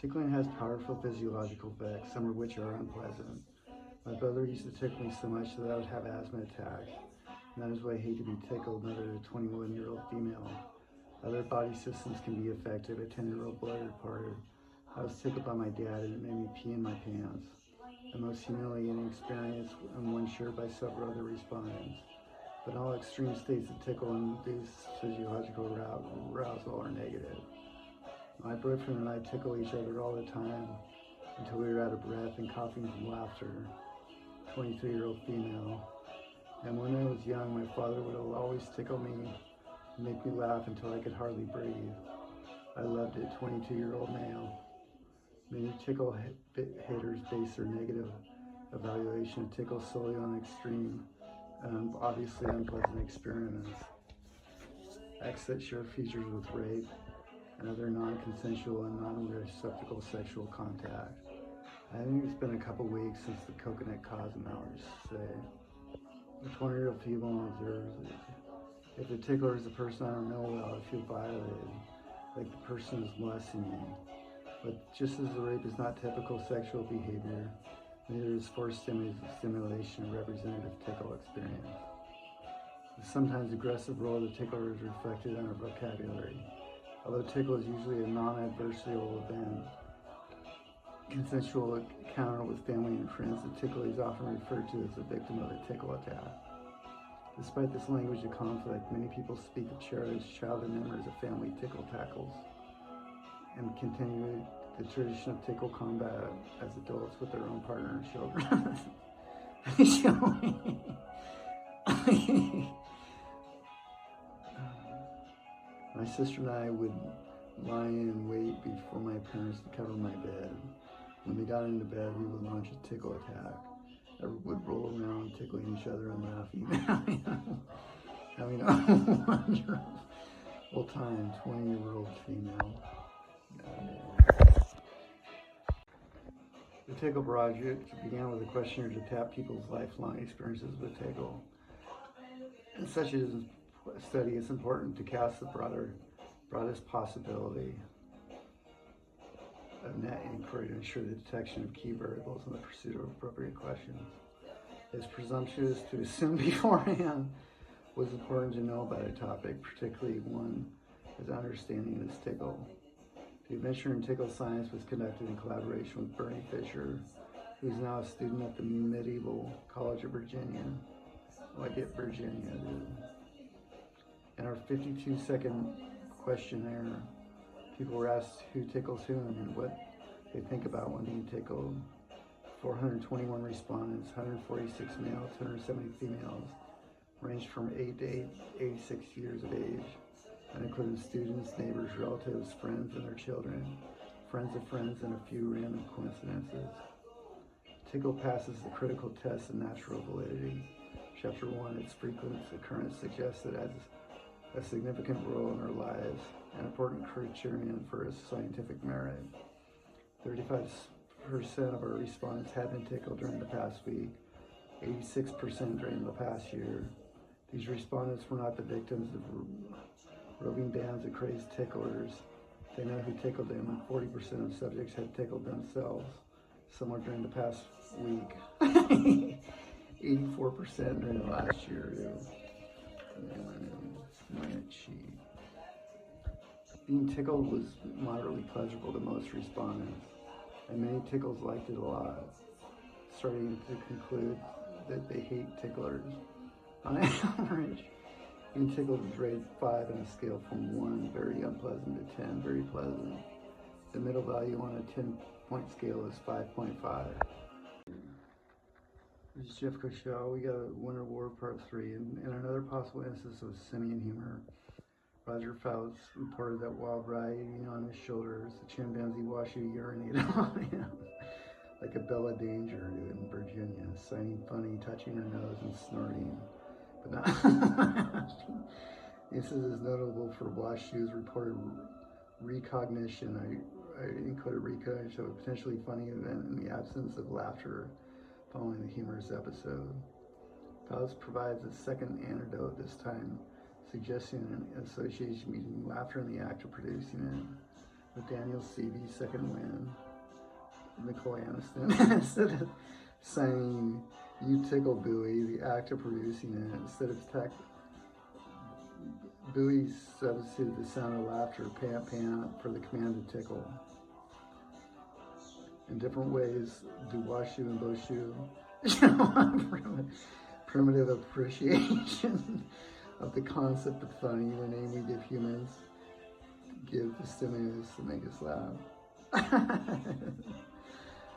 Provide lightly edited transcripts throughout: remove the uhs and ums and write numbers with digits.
Tickling has powerful physiological effects, some of which are unpleasant. My brother used to tickle me so much that I would have asthma attacks, and that is why I hate to be tickled, another 21-year-old female. Other body systems can be affected. A 10-year-old boy reported, I was tickled by my dad and it made me pee in my pants. A most humiliating experience and one shared by several other respondents. But all extreme states of tickle-induced physiological arousal are negative. My boyfriend and I tickle each other all the time until we were out of breath and coughing from laughter. 23-year-old female. And when I was young, my father would always tickle me and make me laugh until I could hardly breathe. I loved it. 22-year-old male. Many tickle haters base their negative evaluation of tickle solely on extreme and obviously unpleasant experiments. Acts that share features with rape and other non-consensual and non-reciprocal sexual contact. I think it's been a couple weeks since the coconut caused an allergy, say. The 20-year-old female observes, if the tickler is a person I don't know well, I feel violated, like the person is molesting me. But just as the rape is not typical sexual behavior, neither is forced stimulation a representative tickle experience. The sometimes aggressive role of the tickler is reflected in our vocabulary. Although tickle is usually a non-adversarial event, consensual encounter with family and friends, the tickler is often referred to as the victim of a tickle attack. Despite this language of conflict, many people speak of cherished childhood memories of family tickle tackles and continue the tradition of tickle combat as adults with their own partner and children. My sister and I would lie in wait before my parents to cover my bed. When they got into bed, we would launch a tickle attack. I would roll around tickling each other and laughing. Having a wonderful time, 20-year-old female. The Tickle Project began with a questionnaire to tap people's lifelong experiences with tickle. In such a study, it's important to cast the broadest possibility of net inquiry to ensure the detection of key variables in the pursuit of appropriate questions. It's presumptuous to assume beforehand what's important to know about a topic, particularly one as understanding as tickle. The adventure in tickle science was conducted in collaboration with Bernie Fisher, who's now a student at the Medieval College of Virginia. Oh, I get Virginia, dude. In our 52-second questionnaire, people were asked who tickles whom and what they think about when being tickled. 421 respondents, 146 males, 170 females, ranged from 8 to 86 years of age, and included students, neighbors, relatives, friends, and their children, friends of friends, and a few random coincidences. Tickle passes the critical test of natural validity. Chapter 1, its frequent occurrence suggests it has a significant role in our lives, an important criterion for its scientific merit. 35% of our respondents had been tickled during the past week, 86% during the past year. These respondents were not the victims of roving bands of crazed ticklers. They know who tickled them, and 40% of subjects had tickled themselves somewhere during the past week. 84% during the last year. Being tickled was moderately pleasurable to most respondents, and many tickles liked it a lot, starting to conclude that they hate ticklers. On average, being tickled is rated 5 on a scale from 1, very unpleasant, to 10, very pleasant. The middle value on a 10-point scale is 5.5. This is Jeff Cochell. We got a winner Wharf Part 3. In another possible instance of simian humor, Roger Fouts reported that while riding on his shoulders, the chimpanzee Washoe urinated on him like a Bella Danger in Virginia, signing funny, touching her nose and snorting, but not laughing. This is notable for Washoe's reported recognition. I included recognition of a potentially funny event in the absence of laughter following the humorous episode. Fouts provides a second anecdote, this time suggesting an association between laughter and the act of producing it. with Daniel Seavey's Second Wind, Nicole Aniston, instead of saying, "You tickle buoy," the act of producing it, instead of buoy substituted the sound of laughter, pant pant, for the command to tickle. In different ways, do washu and boshu primitive appreciation of the concept of funny when we give humans give the stimulus to make us laugh.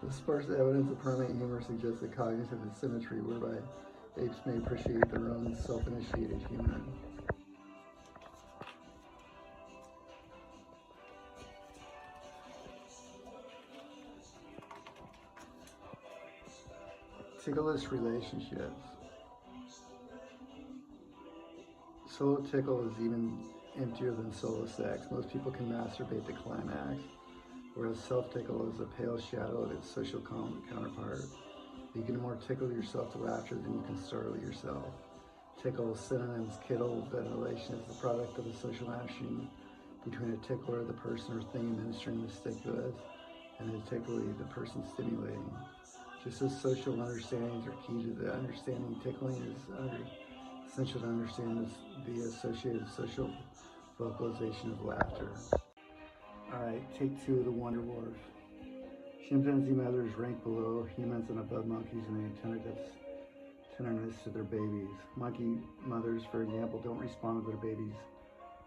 The sparse evidence of primate humor suggests a cognitive asymmetry whereby apes may appreciate their own self-initiated humor. Tickleless relationships. Solo tickle is even emptier than solo sex. Most people can masturbate the climax, whereas self-tickle is a pale shadow of its social counterpart. You can more tickle yourself to laughter than you can startle yourself. Tickle, synonyms: kittle. Ventilation is the product of a social action between a tickler, the person or thing administering the stimulus, and a tickly, the person stimulating. Just as social understandings are key to the understanding, tickling is essential to understand the associated social vocalization of laughter. Alright, take 2 of the Wonder Wharf. Chimpanzee mothers rank below humans and above monkeys in the tenderness to their babies. Monkey mothers, for example, don't respond to their babies'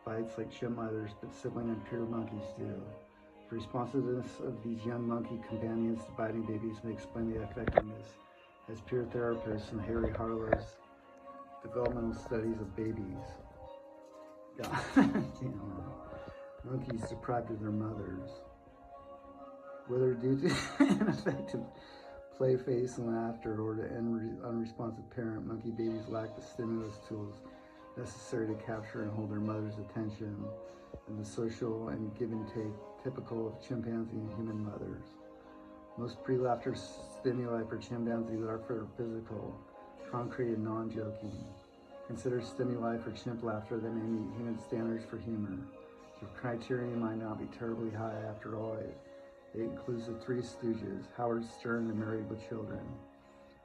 bites like chimp mothers, but sibling and peer monkeys do. The responsiveness of these young monkey companions to biting babies may explain the effectiveness as peer therapists in Harry Harlow's developmental studies of babies. Monkeys deprived of their mothers. Whether due to ineffective play, face, and laughter, or to unresponsive parent, monkey babies lack the stimulus tools necessary to capture and hold their mother's attention, and the social and give and take typical of chimpanzee and human mothers. Most pre-laughter stimuli for chimpanzees are for physical, concrete, and non-joking. Consider stimuli for chimp laughter that may meet human standards for humor. The criterion might not be terribly high after all. It includes the Three Stooges, Howard Stern, and Married with Children.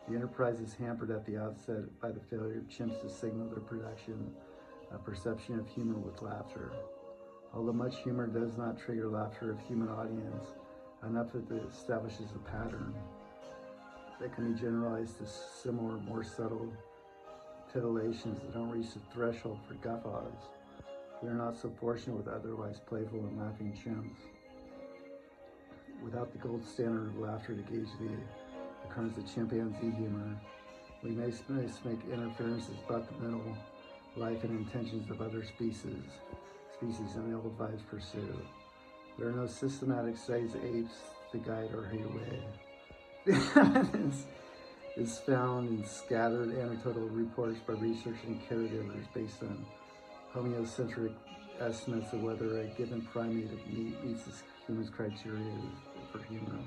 The enterprise is hampered at the outset by the failure of chimps to signal their perception of humor with laughter. Although much humor does not trigger laughter of human audience, enough that it establishes a pattern that can be generalized to similar, more subtle titillations that don't reach the threshold for guffaws. We are not so fortunate with otherwise playful and laughing chimps. Without the gold standard of laughter to gauge the occurrence of chimpanzee humor, we may make inferences about the mental life and intentions of other species in ill-advised pursuit. There are no systematic studies of apes to guide our way. The evidence is found in scattered anecdotal reports by researchers and caregivers based on homeocentric estimates of whether a given primate meets the human's criteria for humor.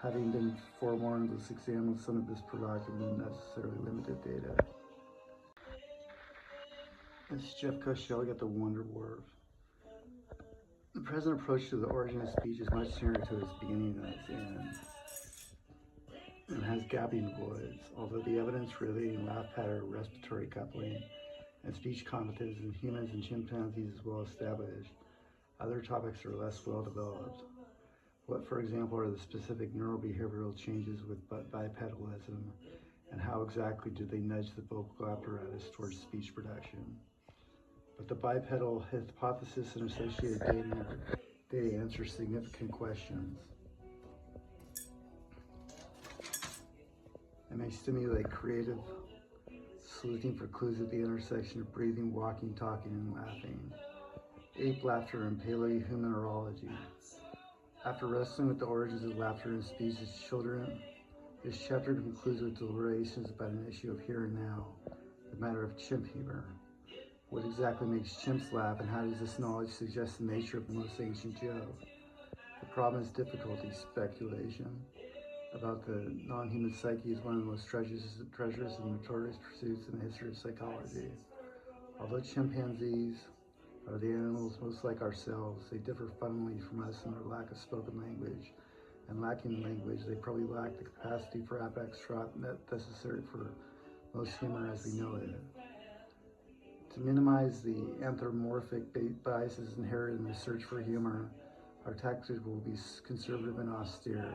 Having been forewarned, let's examine some of this provocative and necessarily limited data. This is Jeff Cochell at the Wonder Wharf. The present approach to the origin of speech is much similar to its beginning than its end, and has gapping voids. Although the evidence relating laugh pattern, respiratory coupling, and speech competence in humans and chimpanzees is well established, other topics are less well developed. What, for example, are the specific neurobehavioral changes with bipedalism, and how exactly do they nudge the vocal apparatus towards speech production? But the bipedal hypothesis and associated data answer significant questions. It may stimulate creative sleuthing for clues at the intersection of breathing, walking, talking, and laughing. Ape laughter and paleohumanology. After wrestling with the origins of laughter in species children, this chapter concludes with deliberations about an issue of here and now, the matter of chimp humor. What exactly makes chimps laugh, and how does this knowledge suggest the nature of the most ancient joke? The problem is difficulty. Speculation about the non-human psyche is one of the most treacherous and notorious pursuits in the history of psychology. Although chimpanzees Are the animals most like ourselves? They differ fundamentally from us in their lack of spoken language. And lacking language, they probably lack the capacity for abstract necessary for most humor as we know it. To minimize the anthropomorphic biases inherent in the search for humor, our tactics will be conservative and austere.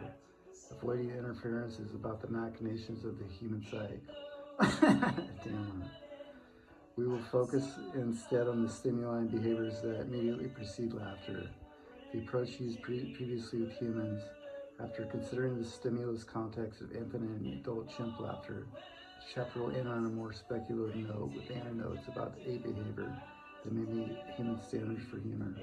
Avoiding interference is about the machinations of the human psyche. Damn. We will focus instead on the stimuli and behaviors that immediately precede laughter. The approach used previously with humans, after considering the stimulus context of infant and adult chimp laughter, the chapter will end on a more speculative note with anecdotes about ape behavior that may meet human standards for humor.